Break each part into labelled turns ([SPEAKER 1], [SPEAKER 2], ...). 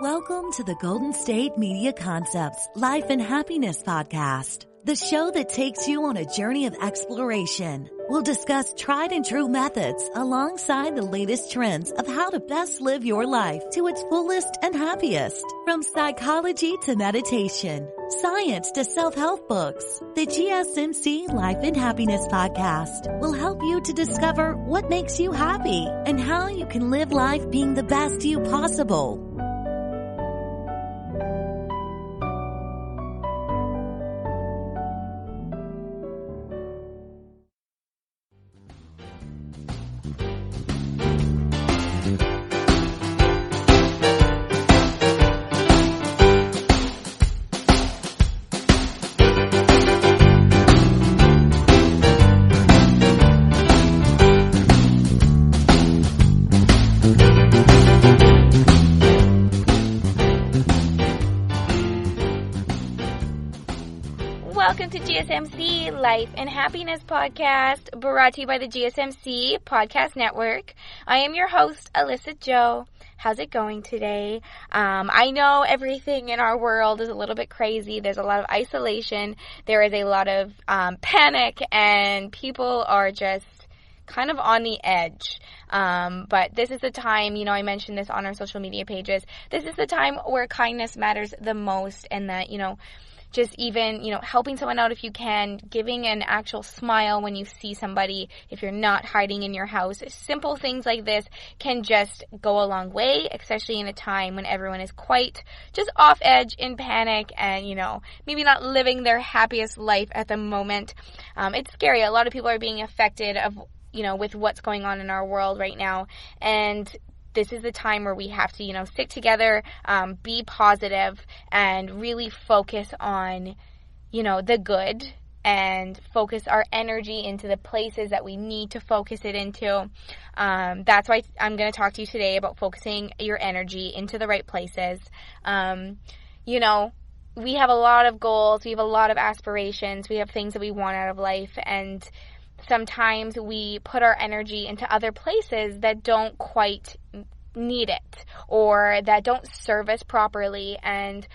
[SPEAKER 1] Welcome to the Golden State Media Concepts Life and Happiness Podcast, the show that takes you on a journey of exploration. We'll discuss tried and true methods alongside the latest trends of how to best live your life to its fullest and happiest. From psychology to meditation, science to self-help books, the GSMC Life and Happiness Podcast will help you to discover what makes you happy and how you can live life being the best you possible.
[SPEAKER 2] Welcome to GSMC Life and Happiness Podcast, brought to you by the GSMC Podcast Network. I am your host, Alyssa Jo. How's it going today? I know everything in our world is a little bit crazy. There's a lot of isolation. There is a lot of panic, and people are just kind of on the edge. But this is the time, I mentioned this on our social media pages. This is the time where kindness matters the most, and that, just even, helping someone out if you can, giving an actual smile when you see somebody, if you're not hiding in your house. Simple things like this can just go a long way, especially in a time when everyone is quite just off edge, in panic, and, maybe not living their happiest life at the moment. It's scary. A lot of people are being affected with what's going on in our world right now, and this is the time where we have to, stick together, be positive, and really focus on, the good, and focus our energy into the places that we need to focus it into. That's why I'm going to talk to you today about focusing your energy into the right places. We have a lot of goals, we have a lot of aspirations, we have things that we want out of life, and sometimes we put our energy into other places that don't quite need it, or that don't serve us properly. And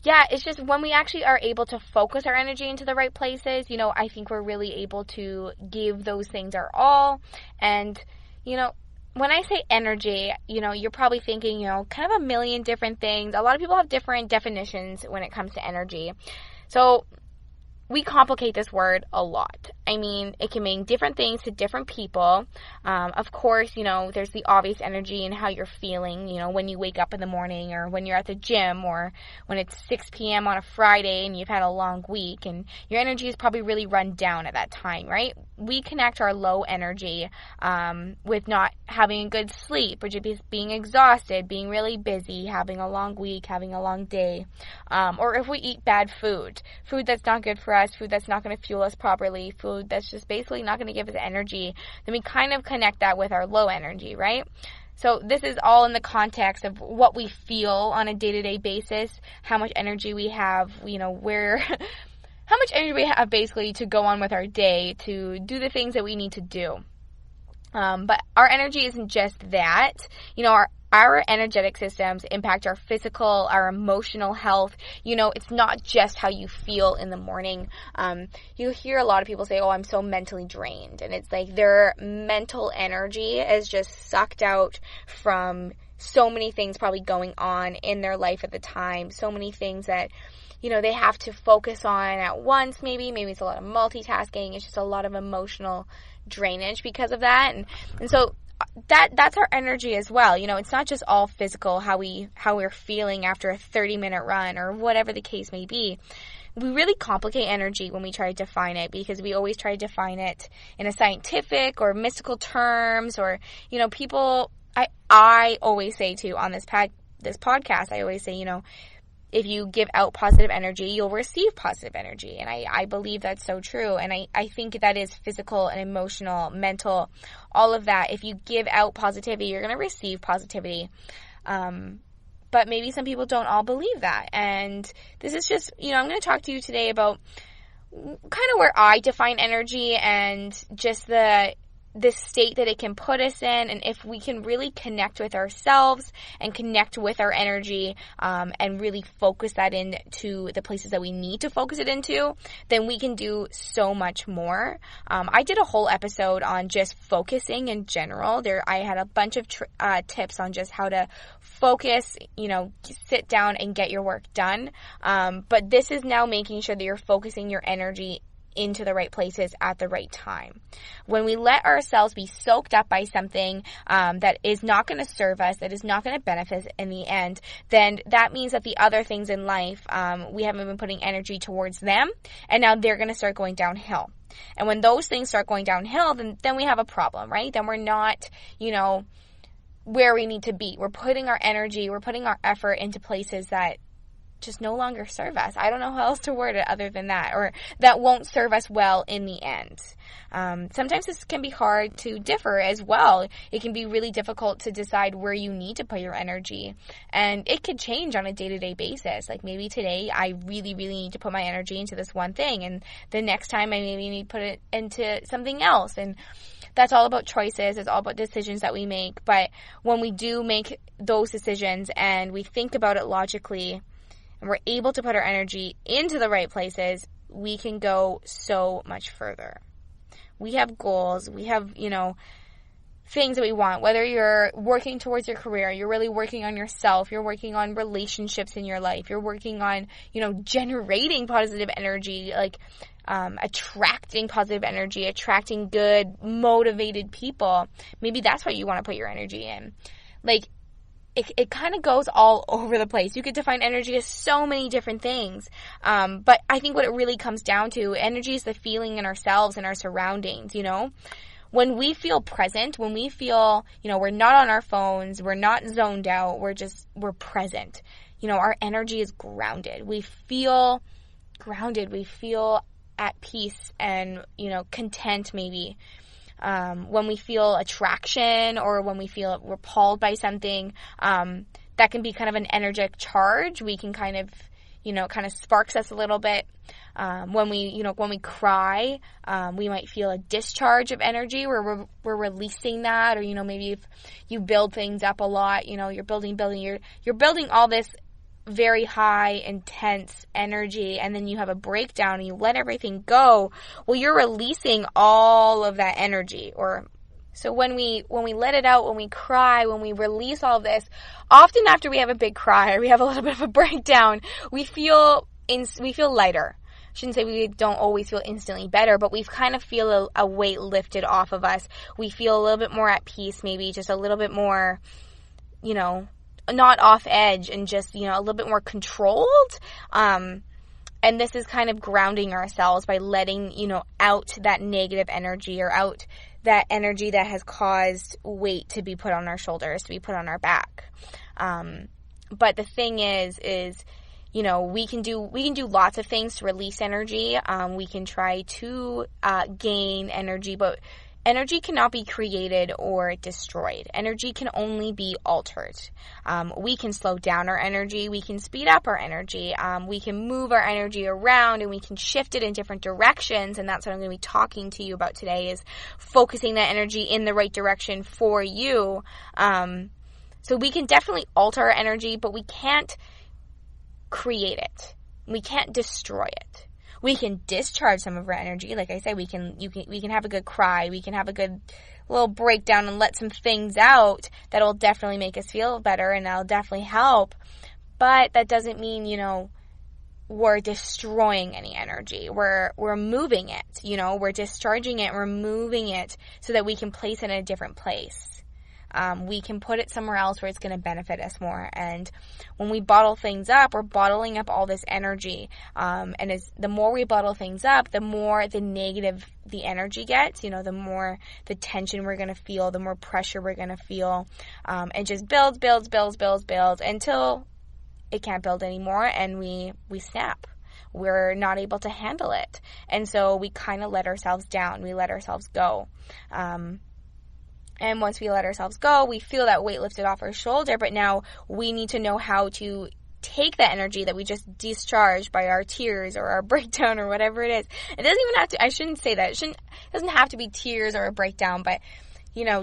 [SPEAKER 2] it's just when we actually are able to focus our energy into the right places, I think we're really able to give those things our all. And, when I say energy, you're probably thinking, kind of a million different things. A lot of people have different definitions when it comes to energy. So we complicate this word a lot. I mean, it can mean different things to different people. Of course, there's the obvious energy in how you're feeling, when you wake up in the morning, or when you're at the gym, or when it's 6 p.m. on a Friday and you've had a long week and your energy is probably really run down at that time, right? We connect our low energy with not having a good sleep, or just being exhausted, being really busy, having a long week, having a long day, or if we eat bad food that's not good for us, food that's not going to fuel us properly, food that's just basically not going to give us energy, then we kind of connect that with our low energy, right? So this is all in the context of what we feel on a day-to-day basis, how much energy we have, how much energy we have basically to go on with our day, to do the things that we need to do. But our energy isn't just that. Our energetic systems impact our physical, our emotional health. It's not just how you feel in the morning. You hear a lot of people say, I'm so mentally drained. And it's like their mental energy is just sucked out from so many things probably going on in their life at the time. So many things that, they have to focus on at once. Maybe it's a lot of multitasking. It's just a lot of emotional drainage because of that. And so that's our energy as well. It's not just all physical, how we're feeling after a 30-minute run or whatever the case may be. We really complicate energy when we try to define it, because we always try to define it in a scientific or mystical terms, or people. I always say too on this podcast. I always say, if you give out positive energy, you'll receive positive energy. And I believe that's so true. And I think that is physical and emotional, mental, all of that. If you give out positivity, you're going to receive positivity. But maybe some people don't all believe that. And this is just, I'm going to talk to you today about kind of where I define energy, and just the this state that it can put us in, and if we can really connect with ourselves and connect with our energy, and really focus that into the places that we need to focus it into, then we can do so much more. I did a whole episode on just focusing in general. I had a bunch of tips on just how to focus, sit down and get your work done. But this is now making sure that you're focusing your energy into the right places at the right time. When we let ourselves be soaked up by something that is not going to serve us, that is not going to benefit us in the end, then that means that the other things in life, we haven't been putting energy towards them, and now they're going to start going downhill. And when those things start going downhill, then we have a problem, right? Then we're not, where we need to be. We're putting our energy, we're putting our effort into places that just no longer serve us. I don't know how else to word it other than that, or that won't serve us well in the end. Sometimes this can be hard to differ as well. It can be really difficult to decide where you need to put your energy, and it could change on a day-to-day basis. Like maybe today I really, really need to put my energy into this one thing, and the next time I maybe need to put it into something else. And that's all about choices. It's all about decisions that we make. But when we do make those decisions and we think about it logically, and we're able to put our energy into the right places, we can go so much further. We have goals. We have, things that we want. Whether you're working towards your career, you're really working on yourself, you're working on relationships in your life, you're working on, generating positive energy, like attracting positive energy, attracting good, motivated people. Maybe that's what you want to put your energy in. Like, it kind of goes all over the place. You could define energy as so many different things. But I think what it really comes down to, energy is the feeling in ourselves and our surroundings, When we feel present, when we feel, we're not on our phones, we're not zoned out, we're present. Our energy is grounded. We feel grounded. We feel at peace and, content maybe. When we feel attraction or when we feel repelled by something, that can be kind of an energetic charge. We can kind of sparks us a little bit. When we cry, we might feel a discharge of energy where we're releasing that, or, maybe if you build things up a lot, you're building, you're building all this very high, intense energy, and then you have a breakdown and you let everything go. Well, you're releasing all of that energy. So when we let it out, when we cry, when we release all of this, often after we have a big cry or we have a little bit of a breakdown, we feel lighter. I shouldn't say we don't always feel instantly better, but we kind of feel a weight lifted off of us. We feel a little bit more at peace, maybe just a little bit more, not off edge, and just, a little bit more controlled. And this is kind of grounding ourselves by letting, out that negative energy, or out that energy that has caused weight to be put on our shoulders, to be put on our back. But the thing is, we can do lots of things to release energy. We can try to gain energy, but energy cannot be created or destroyed. Energy can only be altered. We can slow down our energy. We can speed up our energy. We can move our energy around, and we can shift it in different directions. And that's what I'm going to be talking to you about today, is focusing that energy in the right direction for you. So we can definitely alter our energy, but we can't create it. We can't destroy it. We can discharge some of our energy. Like I said, we can have a good cry. We can have a good little breakdown and let some things out that'll definitely make us feel better, and that'll definitely help. But that doesn't mean, we're destroying any energy. We're moving it, we're discharging it, we're moving it so that we can place it in a different place. We can put it somewhere else where it's going to benefit us more. And when we bottle things up, we're bottling up all this energy. And the more we bottle things up, the more the negative the energy gets, the more the tension we're going to feel, the more pressure we're going to feel. And just builds until it can't build anymore, and we snap. We're not able to handle it. And so we kind of let ourselves down. We let ourselves go. And once we let ourselves go, we feel that weight lifted off our shoulder, but now we need to know how to take that energy that we just discharged by our tears or our breakdown or whatever it is. It doesn't even have to, I shouldn't say that. It doesn't have to be tears or a breakdown, but,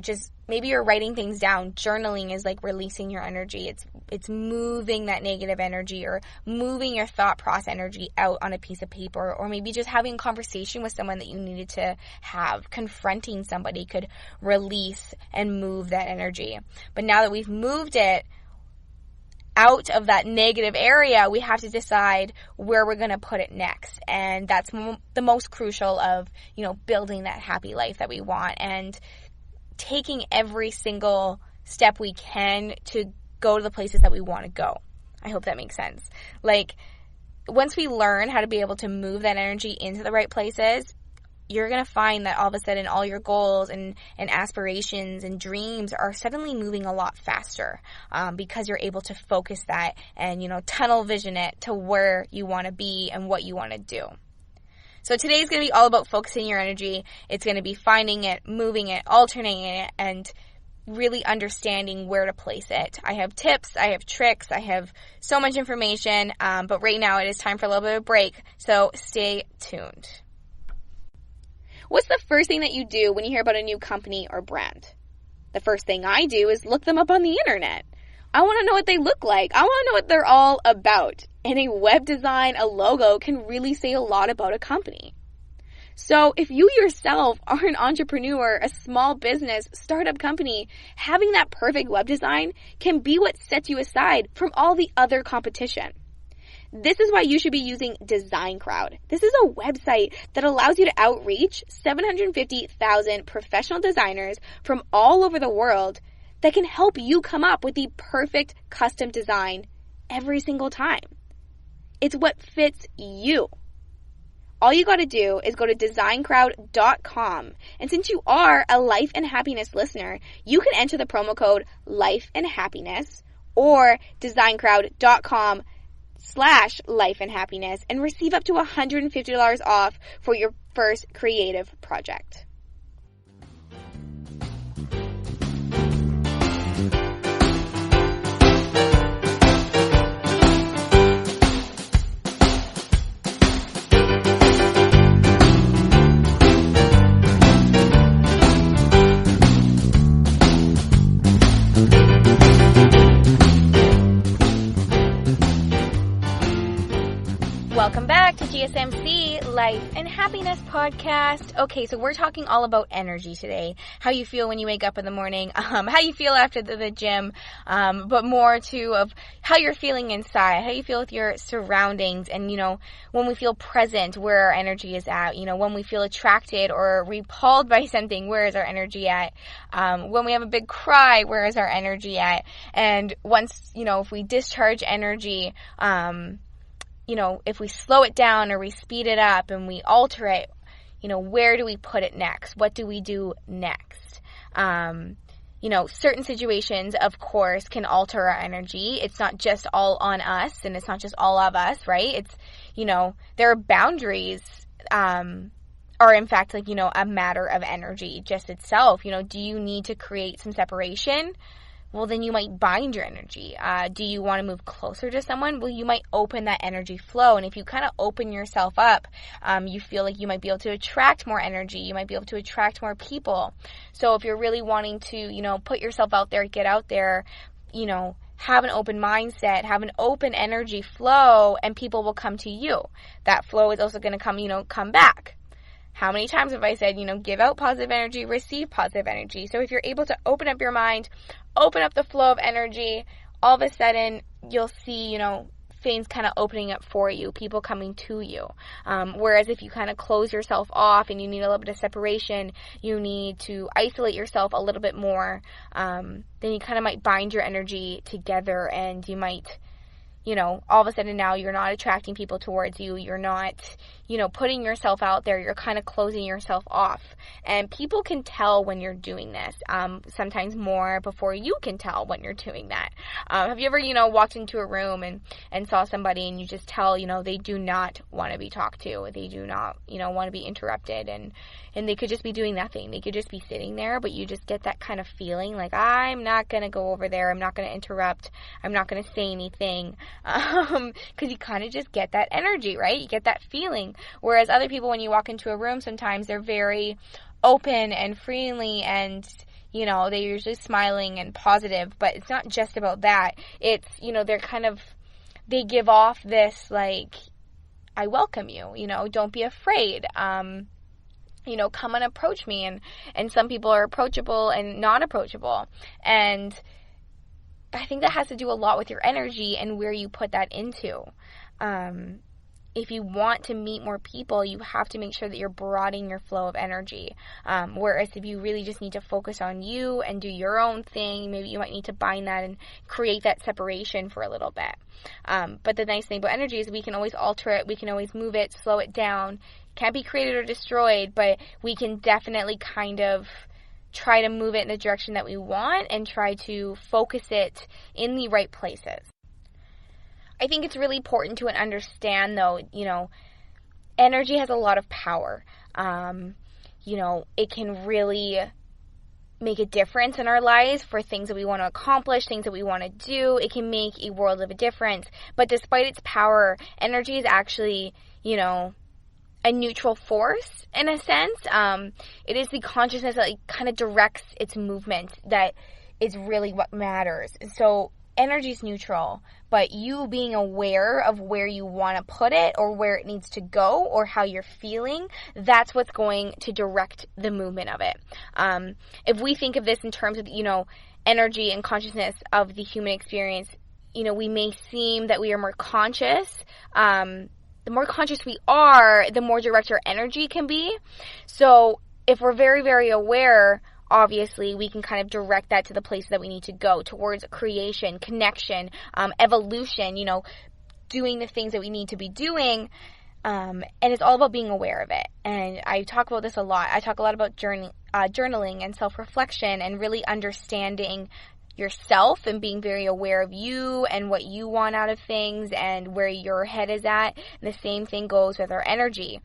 [SPEAKER 2] just maybe you're writing things down. Journaling is like releasing your energy. It's moving that negative energy or moving your thought process energy out on a piece of paper, or maybe just having a conversation with someone that you needed to have. Confronting somebody could release and move that energy. But now that we've moved it out of that negative area, we have to decide where we're going to put it next. And that's the most crucial of, building that happy life that we want and taking every single step we can to go to the places that we want to go. I hope that makes sense. Like, once we learn how to be able to move that energy into the right places, you're going to find that all of a sudden all your goals and aspirations and dreams are suddenly moving a lot faster because you're able to focus that and, tunnel vision it to where you want to be and what you want to do. So today's going to be all about focusing your energy. It's going to be finding it, moving it, alternating it, and really understanding where to place it. I have tips, I have tricks, I have so much information, but right now it is time for a little bit of a break, so stay tuned. What's the first thing that you do when you hear about a new company or brand? The first thing I do is look them up on the internet. I want to know what they look like. I want to know what they're all about. And a web design, a logo can really say a lot about a company. So if you yourself are an entrepreneur, a small business, startup company, having that perfect web design can be what sets you aside from all the other competition. This is why you should be using Design Crowd. This is a website that allows you to outreach 750,000 professional designers from all over the world that can help you come up with the perfect custom design every single time. It's what fits you. All you got to do is go to designcrowd.com. And since you are a Life and Happiness listener, you can enter the promo code Life and Happiness or designcrowd.com/Life and Happiness and receive up to $150 off for your first creative project. Welcome back to GSMC Life and Happiness Podcast. Okay, so we're talking all about energy today. How you feel when you wake up in the morning, how you feel after the gym, but more too of how you're feeling inside, how you feel with your surroundings, and when we feel present, where our energy is at. When we feel attracted or repelled by something, where is our energy at? When we have a big cry, where is our energy at? And once if we discharge energy, if we slow it down or we speed it up and we alter it, where do we put it next? What do we do next? Certain situations, of course, can alter our energy. It's not just all on us and it's not just all of us, right? It's, there are boundaries, are in fact a matter of energy just itself. Do you need to create some separation? Well, then you might bind your energy. Do you want to move closer to someone? Well, you might open that energy flow. And if you kind of open yourself up, you feel like you might be able to attract more energy. You might be able to attract more people. So if you're really wanting to, put yourself out there, get out there, have an open mindset, have an open energy flow, and people will come to you. That flow is also going to come back. How many times have I said, give out positive energy, receive positive energy? So if you're able to open up your mind, open up the flow of energy, all of a sudden you'll see, things kind of opening up for you, people coming to you. Whereas if you kind of close yourself off and you need a little bit of separation, you need to isolate yourself a little bit more, then you kind of might bind your energy together and you might all of a sudden now you're not attracting people towards you. You're not, putting yourself out there. You're kind of closing yourself off. And people can tell when you're doing this, sometimes more before you can tell when you're doing that. Have you ever, walked into a room and saw somebody and you just tell, they do not want to be talked to. They do not, want to be interrupted, and they could just be doing nothing. They could just be sitting there, but you just get that kind of feeling like, I'm not going to go over there. I'm not going to interrupt. I'm not going to say anything. Because you kind of just get that energy, right? You get that feeling. Whereas other people, when you walk into a room, sometimes they're very open and friendly and, they're usually smiling and positive, but it's not just about that. It's, they give off this, like, I welcome you, don't be afraid. Come and approach me. And some people are approachable and not approachable. And I think that has to do a lot with your energy and where you put that into. If you want to meet more people, you have to make sure that you're broadening your flow of energy. Whereas if you really just need to focus on you and do your own thing, maybe you might need to bind that and create that separation for a little bit. But the nice thing about energy is we can always alter it. We can always move it, slow it down. Can't be created or destroyed, but we can definitely kind of try to move it in the direction that we want and try to focus it in the right places. I think it's really important to understand, though, energy has a lot of power. It can really make a difference in our lives for things that we want to accomplish, things that we want to do. It can make a world of a difference. But despite its power, energy is actually, a neutral force in a sense. It is the consciousness that kind of directs its movement that is really what matters. So energy is neutral, but you being aware of where you want to put it or where it needs to go or how you're feeling, that's what's going to direct the movement of it. If we think of this in terms of, energy and consciousness of the human experience, we may seem that we are more conscious. The more conscious we are, the more direct our energy can be. So if we're very, very aware, obviously, we can kind of direct that to the places that we need to go, towards creation, connection, evolution, doing the things that we need to be doing. And it's all about being aware of it. And I talk about this a lot. I talk a lot about journaling and self-reflection and really understanding yourself and being very aware of you and what you want out of things and where your head is at. And the same thing goes with our energy,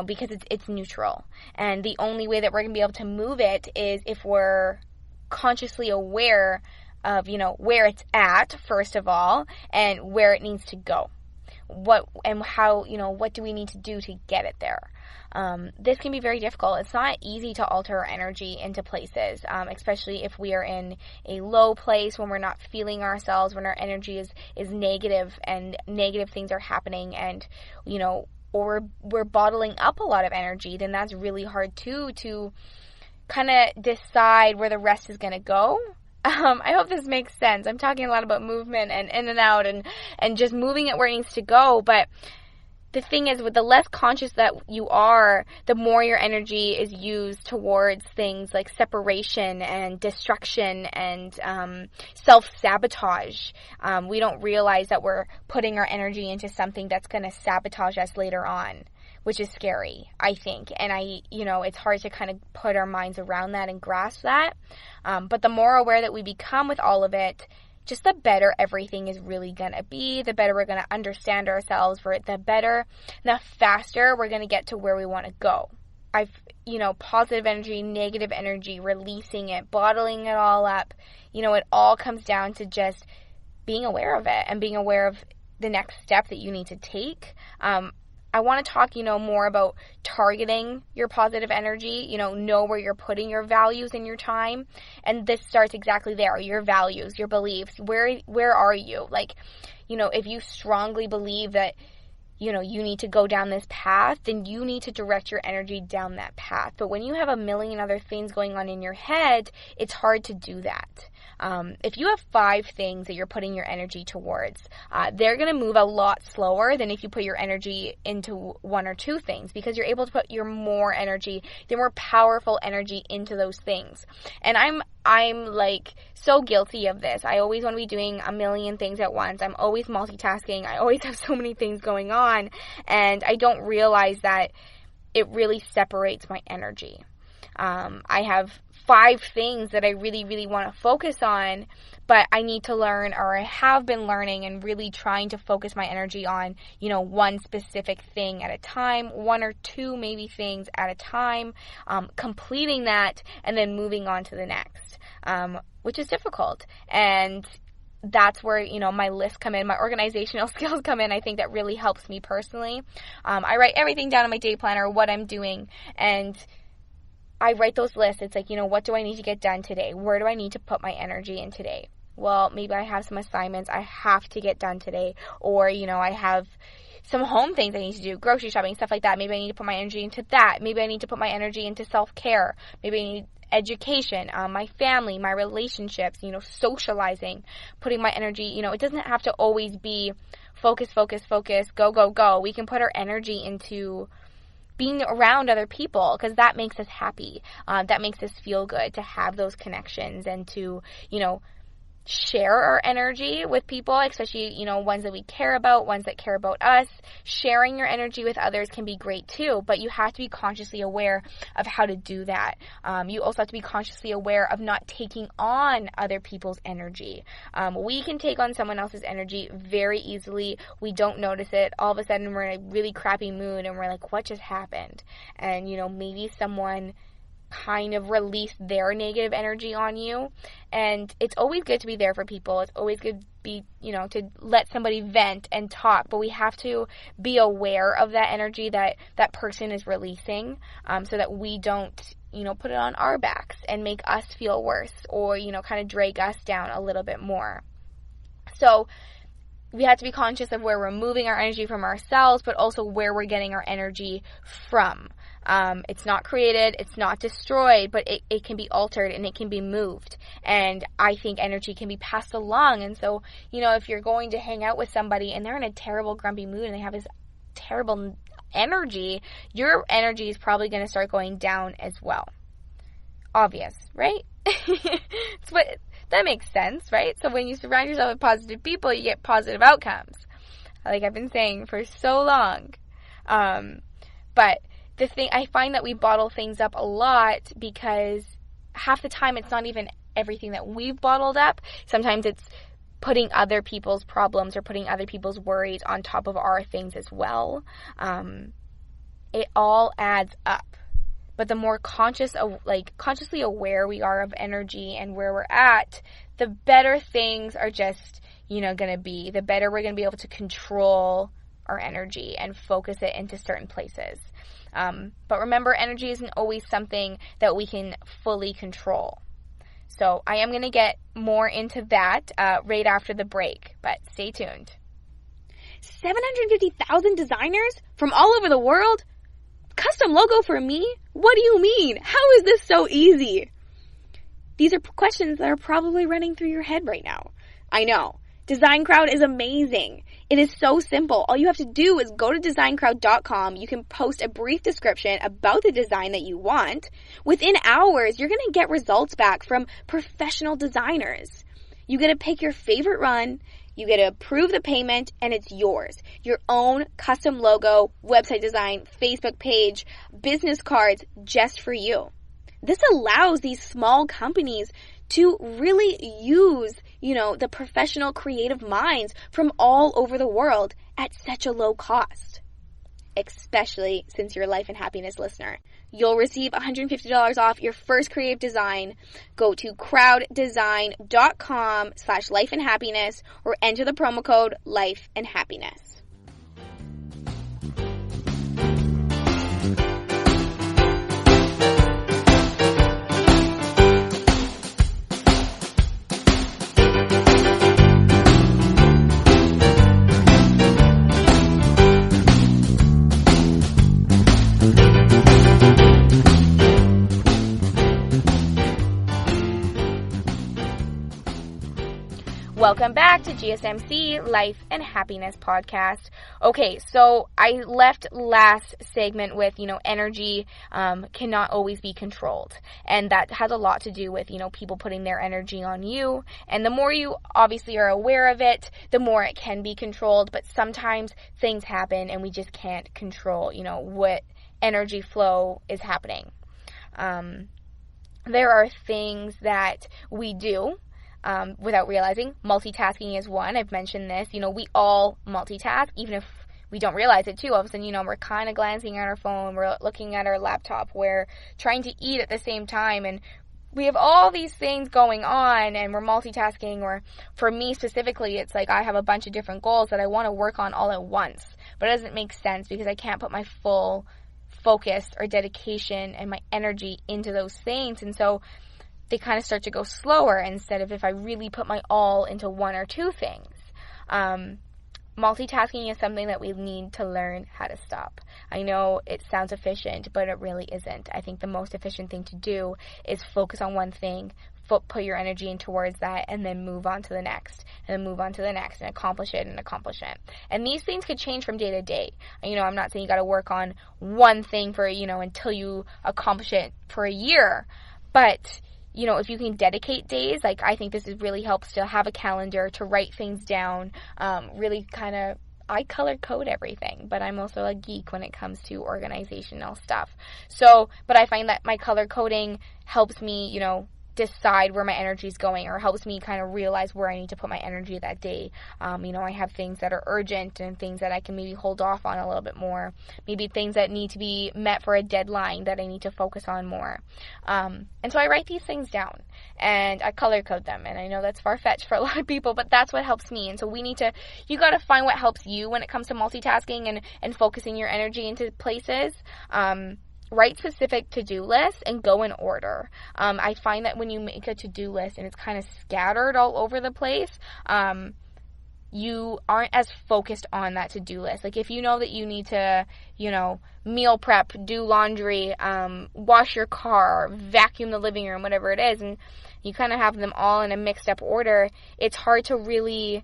[SPEAKER 2] because it's neutral. And the only way that we're going to be able to move it is if we're consciously aware of, where it's at, first of all, and where it needs to go. What and how, what do we need to do to get it there? This can be very difficult. It's not easy to alter our energy into places, especially if we are in a low place, when we're not feeling ourselves, when our energy is negative and negative things are happening, and, or we're bottling up a lot of energy, then that's really hard too, to kind of decide where the rest is going to go. I hope this makes sense. I'm talking a lot about movement and in and out and just moving it where it needs to go. But the thing is, with the less conscious that you are, the more your energy is used towards things like separation and destruction and self-sabotage. We don't realize that we're putting our energy into something that's going to sabotage us later on, which is scary, I think. And it's hard to kind of put our minds around that and grasp that. But the more aware that we become with all of it, just the better everything is really going to be, the better we're going to understand ourselves, the faster we're going to get to where we want to go. Positive energy, negative energy, releasing it, bottling it all up, it all comes down to just being aware of it and being aware of the next step that you need to take. I want to talk, more about targeting your positive energy, know where you're putting your values and your time. And this starts exactly there, your values, your beliefs. Where are you? Like, if you strongly believe that, you need to go down this path, then you need to direct your energy down that path. But when you have a million other things going on in your head, it's hard to do that. If you have 5 things that you're putting your energy towards, they're going to move a lot slower than if you put your energy into 1 or 2 things, because you're able to put your more energy, the more powerful energy into those things. And I'm like so guilty of this. I always want to be doing a million things at once. I'm always multitasking. I always have so many things going on, and I don't realize that it really separates my energy. I have 5 things that I really, really want to focus on, but I need to learn, or I have been learning and really trying to focus my energy on, one specific thing at a time, 1 or 2 maybe things at a time, completing that and then moving on to the next, which is difficult. And that's where, my lists come in, my organizational skills come in. I think that really helps me personally. I write everything down in my day planner, what I'm doing, and I write those lists. It's like, what do I need to get done today? Where do I need to put my energy in today? Well, maybe I have some assignments I have to get done today, or, I have some home things I need to do, grocery shopping, stuff like that. Maybe I need to put my energy into that. Maybe I need to put my energy into self-care. Maybe I need education, my family, my relationships, socializing, putting my energy, it doesn't have to always be focus, go, go, go. We can put our energy into being around other people, because that makes us happy. That makes us feel good to have those connections and to, share our energy with people, especially, ones that we care about, ones that care about us. Sharing your energy with others can be great too, but you have to be consciously aware of how to do that. You also have to be consciously aware of not taking on other people's energy. We can take on someone else's energy very easily. We don't notice it. All of a sudden, we're in a really crappy mood and we're like, what just happened? And, maybe someone kind of release their negative energy on you. And it's always good to be there for people. It's always good to be, to let somebody vent and talk, but we have to be aware of that energy that that person is releasing, so that we don't, put it on our backs and make us feel worse, or, kind of drag us down a little bit more. So we have to be conscious of where we're moving our energy from ourselves, but also where we're getting our energy from. It's not created, it's not destroyed, but it can be altered and it can be moved. And I think energy can be passed along. And so, if you're going to hang out with somebody and they're in a terrible, grumpy mood and they have this terrible energy, your energy is probably going to start going down as well. Obvious, right? That makes sense, right? So when you surround yourself with positive people, you get positive outcomes, like I've been saying for so long. But the thing, I find that we bottle things up a lot, because half the time it's not even everything that we've bottled up. Sometimes it's putting other people's problems or putting other people's worries on top of our things as well. It all adds up. But the more consciously aware we are of energy and where we're at, the better things are just, going to be. The better we're going to be able to control our energy and focus it into certain places. But remember, energy isn't always something that we can fully control. So I am going to get more into that right after the break, but stay tuned. 750,000 designers from all over the world? Custom logo for me? What do you mean? How is this so easy? These are questions that are probably running through your head right now. I know. Design Crowd is amazing. It is so simple. All you have to do is go to designcrowd.com. You can post a brief description about the design that you want. Within hours, you're going to get results back from professional designers. You get to pick your favorite run. You get to approve the payment, and it's yours. Your own custom logo, website design, Facebook page, business cards, just for you. This allows these small companies to really use, the professional creative minds from all over the world at such a low cost. Especially since you're a Life and Happiness listener. You'll receive $150 off your first creative design. Go to crowddesign.com/lifeandhappiness or enter the promo code Life and Happiness. Welcome back to GSMC Life and Happiness Podcast. Okay, so I left last segment with, energy cannot always be controlled. And that has a lot to do with, people putting their energy on you. And the more you obviously are aware of it, the more it can be controlled. But sometimes things happen and we just can't control, what energy flow is happening. there are things that we do without realizing. Multitasking is one. I've mentioned this. We all multitask, even if we don't realize it too. All of a sudden, we're kind of glancing at our phone, we're looking at our laptop, we're trying to eat at the same time, and we have all these things going on, and we're multitasking. Or for me specifically, it's like I have a bunch of different goals that I want to work on all at once, but it doesn't make sense because I can't put my full focus or dedication and my energy into those things, and so they kind of start to go slower instead of if I really put my all into one or two things. Multitasking is something that we need to learn how to stop. I know it sounds efficient, but it really isn't. I think the most efficient thing to do is focus on one thing, put your energy in towards that, and then move on to the next, and then move on to the next, and accomplish it. And these things could change from day to day. I'm not saying you got to work on one thing for, until you accomplish it for a year, but if you can dedicate days, I think this really helps to have a calendar, to write things down, really kind of, I color code everything, but I'm also a geek when it comes to organizational stuff. But I find that my color coding helps me, decide where my energy is going, or helps me kind of realize where I need to put my energy that day. I have things that are urgent and things that I can maybe hold off on a little bit more. Maybe things that need to be met for a deadline that I need to focus on more. And so I write these things down and I color code them. And I know that's far-fetched for a lot of people, but that's what helps me. And so you got to find what helps you when it comes to multitasking and focusing your energy into places. Write specific to-do lists and go in order. I find that when you make a to-do list and it's kind of scattered all over the place, you aren't as focused on that to-do list. If you know that you need to, meal prep, do laundry, wash your car, vacuum the living room, whatever it is, and you kind of have them all in a mixed up order, it's hard to really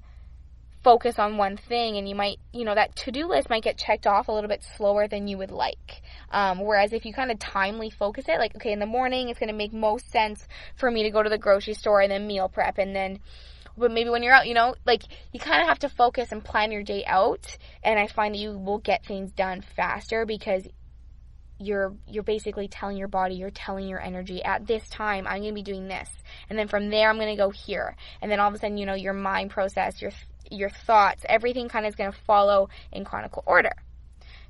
[SPEAKER 2] focus on one thing, and you might, that to-do list might get checked off a little bit slower than you would like. Whereas if you kind of timely focus it, okay, in the morning, it's going to make most sense for me to go to the grocery store and then meal prep, but maybe when you're out, you kind of have to focus and plan your day out, and I find that you will get things done faster because you're basically telling your body, you're telling your energy, at this time, I'm going to be doing this, and then from there, I'm going to go here, and then all of a sudden, your mind process, your thoughts, everything kind of is going to follow in chronicle order.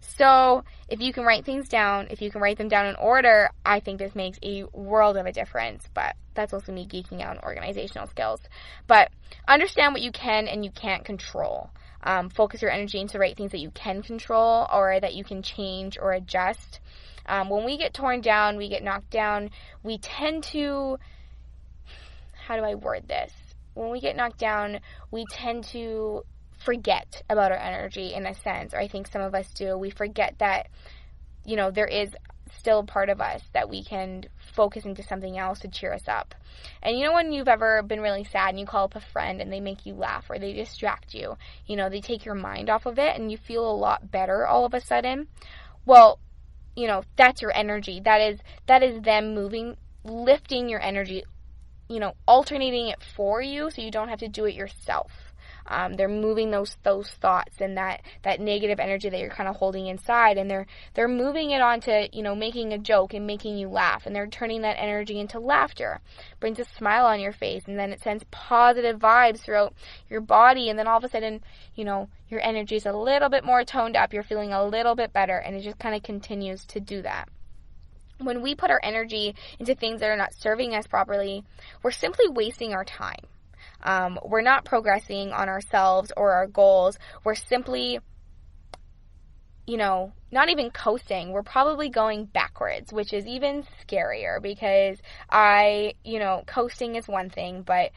[SPEAKER 2] So if you can write things down, if you can write them down in order, I think this makes a world of a difference. But that's also me geeking out on organizational skills. But understand what you can and you can't control. Focus your energy into the right things that you can control or that you can change or adjust. When we get torn down, we get knocked down, we tend to, how do I word this? When we get knocked down, we tend to forget about our energy in a sense, or I think some of us do. We forget that, there is still a part of us that we can focus into something else to cheer us up. And when you've ever been really sad and you call up a friend and they make you laugh or they distract you, they take your mind off of it and you feel a lot better all of a sudden. Well, that's your energy. That is them lifting your energy, alternating it for you so you don't have to do it yourself. They're moving those thoughts and that negative energy that you're kind of holding inside, and they're moving it onto, making a joke and making you laugh, and they're turning that energy into laughter. Brings a smile on your face, and then it sends positive vibes throughout your body, and then all of a sudden, your energy is a little bit more toned up, you're feeling a little bit better, and it just kind of continues to do that. When we put our energy into things that are not serving us properly, we're simply wasting our time. We're not progressing on ourselves or our goals. We're simply, not even coasting. We're probably going backwards, which is even scarier because coasting is one thing, but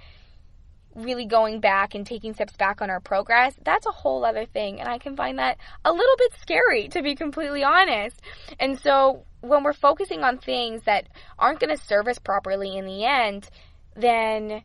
[SPEAKER 2] really going back and taking steps back on our progress, that's a whole other thing. And I can find that a little bit scary, to be completely honest. And so when we're focusing on things that aren't going to serve us properly in the end, then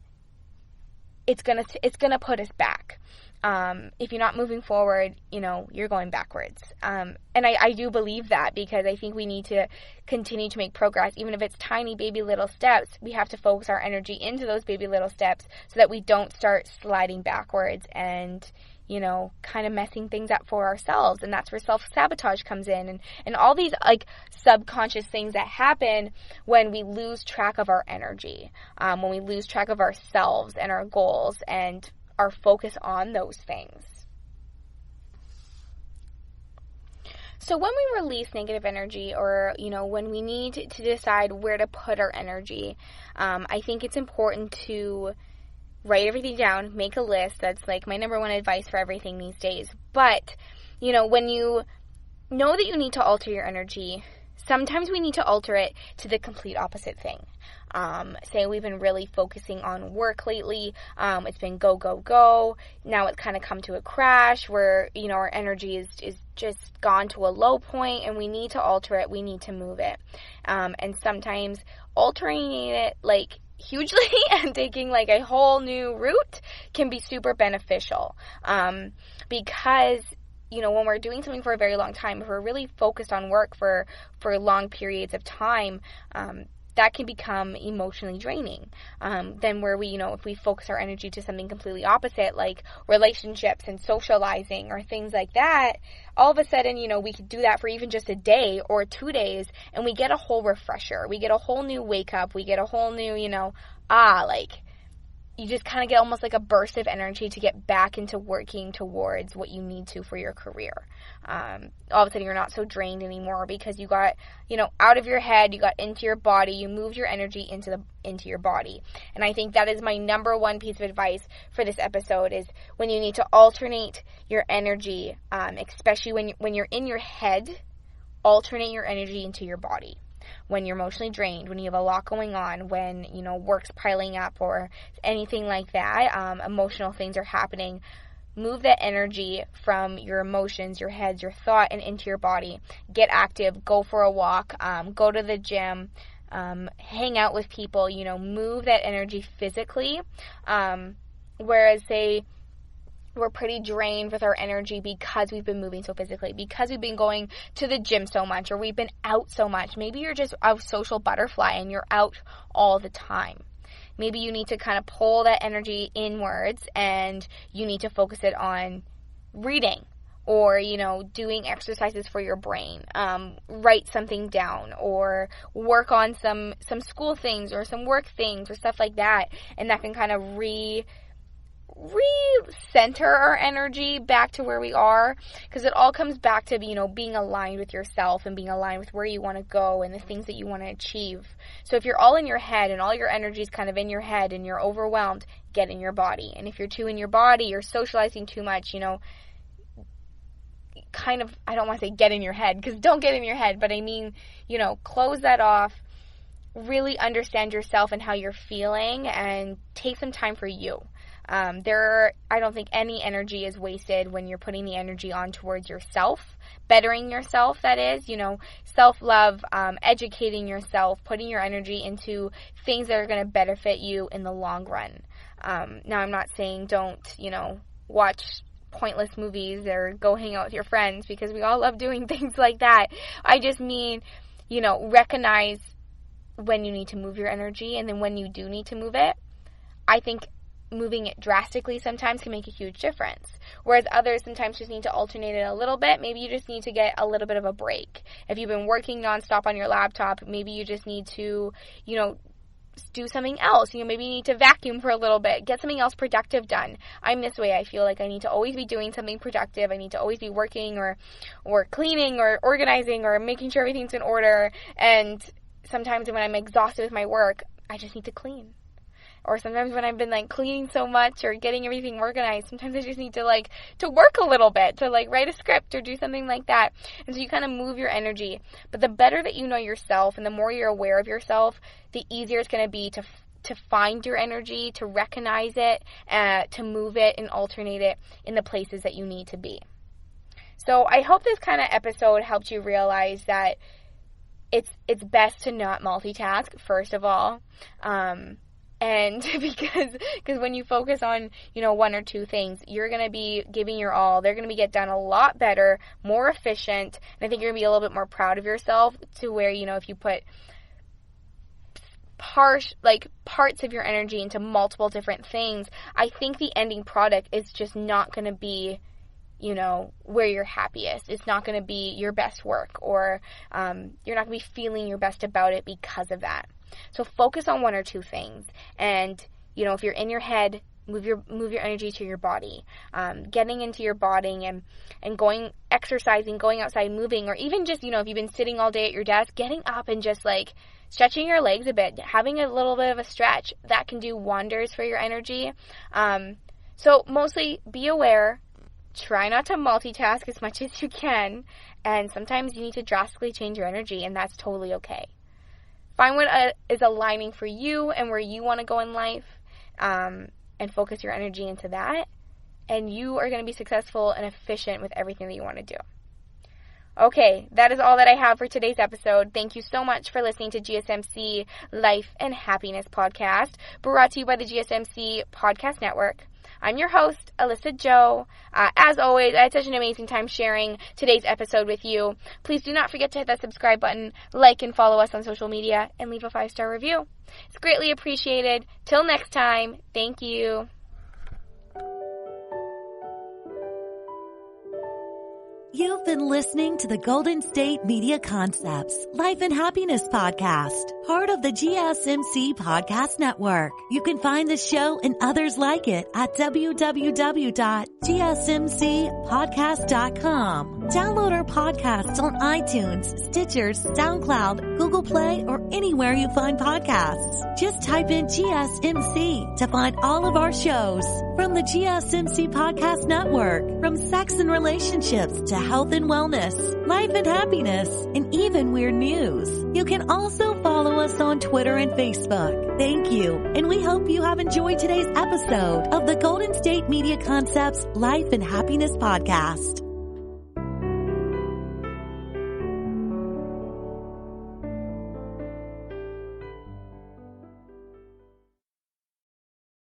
[SPEAKER 2] it's gonna put us back. If you're not moving forward, you're going backwards. And I do believe that because I think we need to continue to make progress, even if it's tiny baby little steps. We have to focus our energy into those baby little steps so that we don't start sliding backwards and, kind of messing things up for ourselves. And that's where self-sabotage comes in, and all these like subconscious things that happen when we lose track of our energy, when we lose track of ourselves and our goals and our focus on those things. So when we release negative energy, or, when we need to decide where to put our energy, I think it's important to write everything down, make a list. That's like my number one advice for everything these days. But, when you know that you need to alter your energy, sometimes we need to alter it to the complete opposite thing. Say we've been really focusing on work lately. It's been go, go, go. Now it's kind of come to a crash where, our energy is just gone to a low point, and we need to alter it. We need to move it. And sometimes altering it like hugely and taking like a whole new route can be super beneficial. Because when we're doing something for a very long time, if we're really focused on work for long periods of time, that can become emotionally draining. Then where we, if we focus our energy to something completely opposite, like relationships and socializing or things like that, all of a sudden, we could do that for even just a day or 2 days, and we get a whole refresher. We get a whole new wake up. We get a whole new, you just kind of get almost like a burst of energy to get back into working towards what you need to for your career. All of a sudden you're not so drained anymore because you got, out of your head, you got into your body, you moved your energy into your body. And I think that is my number one piece of advice for this episode, is when you need to alternate your energy, especially when you're in your head, alternate your energy into your body. When you're emotionally drained, when you have a lot going on, when, work's piling up or anything like that, emotional things are happening, move that energy from your emotions, your heads, your thought, and into your body. Get active, go for a walk, go to the gym, hang out with people, move that energy physically. Whereas, say, we're pretty drained with our energy because we've been moving so physically, because we've been going to the gym so much, or we've been out so much. Maybe you're just a social butterfly and you're out all the time. Maybe you need to kind of pull that energy inwards, and you need to focus it on reading, or, doing exercises for your brain. Write something down, or work on some school things or some work things or stuff like that. And that can kind of recenter our energy back to where we are, because it all comes back to, being aligned with yourself and being aligned with where you want to go and the things that you want to achieve. So if you're all in your head and all your energy is kind of in your head and you're overwhelmed, get in your body. And if you're too in your body, you're socializing too much, kind of, I don't want to say get in your head, because don't get in your head, but I mean, close that off, really understand yourself and how you're feeling, and take some time for you. I don't think any energy is wasted when you're putting the energy on towards yourself, bettering yourself, that is, self-love, educating yourself, putting your energy into things that are going to benefit you in the long run. Now, I'm not saying don't, watch pointless movies or go hang out with your friends, because we all love doing things like that. I just mean, recognize when you need to move your energy, and then when you do need to move it. I think moving it drastically sometimes can make a huge difference, whereas others sometimes just need to alternate it a little bit. Maybe you just need to get a little bit of a break. If you've been working nonstop on your laptop, maybe you just need to, do something else. Maybe you need to vacuum for a little bit, get something else productive done. I'm this way. I feel like I need to always be doing something productive. I need to always be working or cleaning or organizing or making sure everything's in order. And sometimes when I'm exhausted with my work, I just need to clean. Or sometimes when I've been cleaning so much or getting everything organized, sometimes I just need to work a little bit, to write a script or do something like that. And so you kind of move your energy. But the better that you know yourself and the more you're aware of yourself, the easier it's going to be to find your energy, to recognize it, to move it and alternate it in the places that you need to be. So I hope this kind of episode helped you realize that it's best to not multitask, first of all. And because when you focus on, one or two things, you're going to be giving your all. They're going to get done a lot better, more efficient. And I think you're going to be a little bit more proud of yourself, to where, if you put parts of your energy into multiple different things, I think the ending product is just not going to be, you know, where you're happiest. It's not going to be your best work, or you're not going to be feeling your best about it because of that. So focus on one or two things. And, you know, if you're in your head, move your energy to your body. Getting into your body and going, exercising, going outside, moving, or even just, you know, if you've been sitting all day at your desk, getting up and just like stretching your legs a bit, having a little bit of a stretch, that can do wonders for your energy. So mostly be aware. Try not to multitask as much as you can, and sometimes you need to drastically change your energy, and that's totally okay. Find what is aligning for you and where you want to go in life, and focus your energy into that, and you are going to be successful and efficient with everything that you want to do. Okay, that is all that I have for today's episode. Thank you so much for listening to GSMC Life and Happiness Podcast, brought to you by the GSMC Podcast Network. I'm your host, Alyssa Jo. As always, I had such an amazing time sharing today's episode with you. Please do not forget to hit that subscribe button, like and follow us on social media, and leave a 5-star review. It's greatly appreciated. Till next time, thank you.
[SPEAKER 1] You've been listening to the Golden State Media Concepts Life and Happiness Podcast, part of the GSMC Podcast Network. You can find the show and others like it at www.gsmcpodcast.com. Download our podcasts on iTunes, Stitcher, SoundCloud, Google Play, or anywhere you find podcasts. Just type in GSMC to find all of our shows from the GSMC Podcast Network, from sex and relationships to health and wellness, life and happiness, and even weird news. You can also follow us on Twitter and Facebook. Thank you, and we hope you have enjoyed today's episode of the Golden State Media Concepts Life and Happiness Podcast.